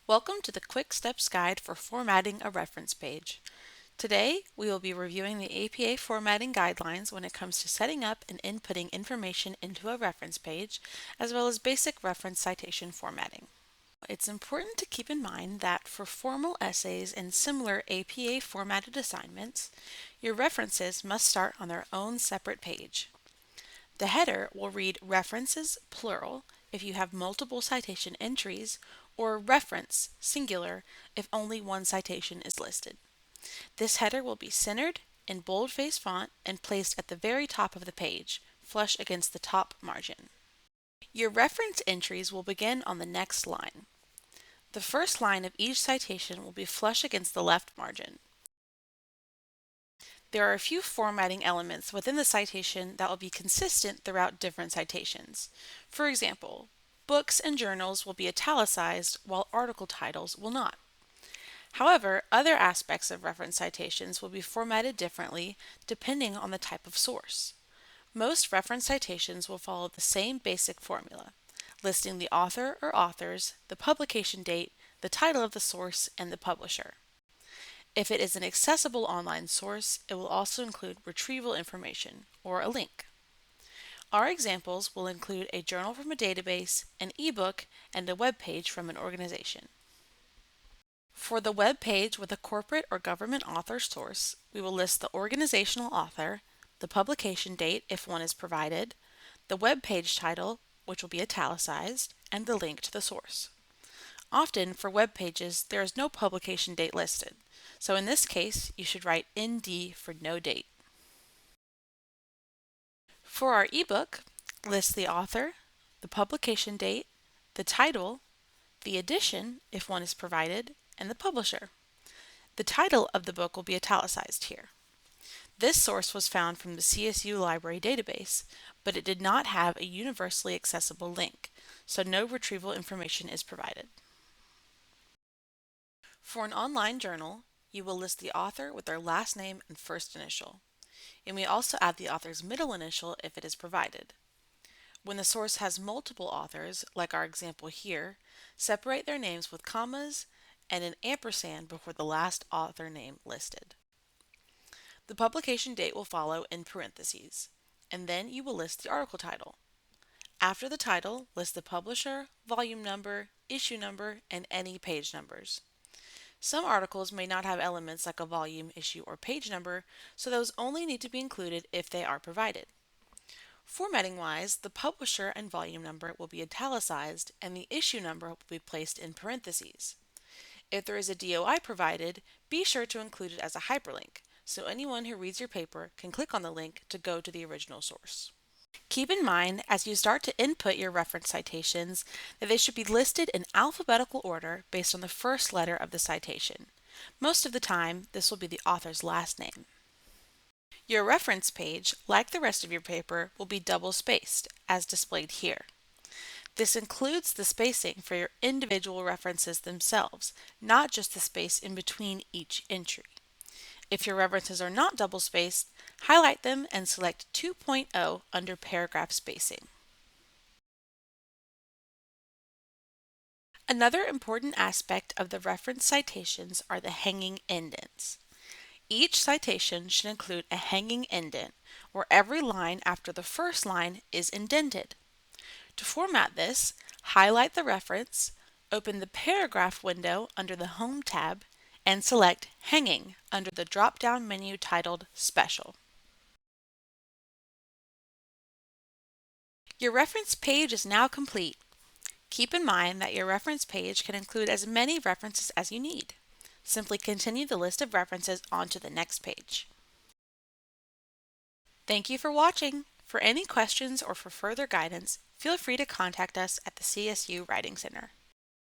Welcome to the Quick Steps Guide for Formatting a Reference Page. Today, we will be reviewing the APA formatting guidelines when it comes to setting up and inputting information into a reference page, as well as basic reference citation formatting. It's important to keep in mind that for formal essays and similar APA formatted assignments, your references must start on their own separate page. The header will read References, plural, if you have multiple citation entries, or Reference, singular, if only one citation is listed. This header will be centered in boldface font and placed at the very top of the page, flush against the top margin. Your reference entries will begin on the next line. The first line of each citation will be flush against the left margin. There are a few formatting elements within the citation that will be consistent throughout different citations. For example, books and journals will be italicized while article titles will not. However, other aspects of reference citations will be formatted differently depending on the type of source. Most reference citations will follow the same basic formula, listing the author or authors, the publication date, the title of the source, and the publisher. If it is an accessible online source, it will also include retrieval information, or a link. Our examples will include a journal from a database, an ebook, and a web page from an organization. For the web page with a corporate or government author source, we will list the organizational author, the publication date if one is provided, the web page title, which will be italicized, and the link to the source. Often, for web pages, there is no publication date listed, so in this case, you should write ND for no date. For our ebook, list the author, the publication date, the title, the edition, if one is provided, and the publisher. The title of the book will be italicized here. This source was found from the CSU Library database, but it did not have a universally accessible link, so no retrieval information is provided. For an online journal, you will list the author with their last name and first initial. You may also add the author's middle initial if it is provided. When the source has multiple authors, like our example here, separate their names with commas and an ampersand before the last author name listed. The publication date will follow in parentheses, and then you will list the article title. After the title, list the publisher, volume number, issue number, and any page numbers. Some articles may not have elements like a volume, issue, or page number, so those only need to be included if they are provided. Formatting-wise, the publisher and volume number will be italicized and the issue number will be placed in parentheses. If there is a DOI provided, be sure to include it as a hyperlink, so anyone who reads your paper can click on the link to go to the original source. Keep in mind, as you start to input your reference citations, that they should be listed in alphabetical order based on the first letter of the citation. Most of the time, this will be the author's last name. Your reference page, like the rest of your paper, will be double-spaced, as displayed here. This includes the spacing for your individual references themselves, not just the space in between each entry. If your references are not double-spaced, highlight them and select 2.0 under paragraph spacing. Another important aspect of the reference citations are the hanging indents. Each citation should include a hanging indent, where every line after the first line is indented. To format this, highlight the reference, open the paragraph window under the Home tab, and select Hanging under the drop-down menu titled Special. Your reference page is now complete. Keep in mind that your reference page can include as many references as you need. Simply continue the list of references onto the next page. Thank you for watching. For any questions or for further guidance, feel free to contact us at the CSU Writing Center.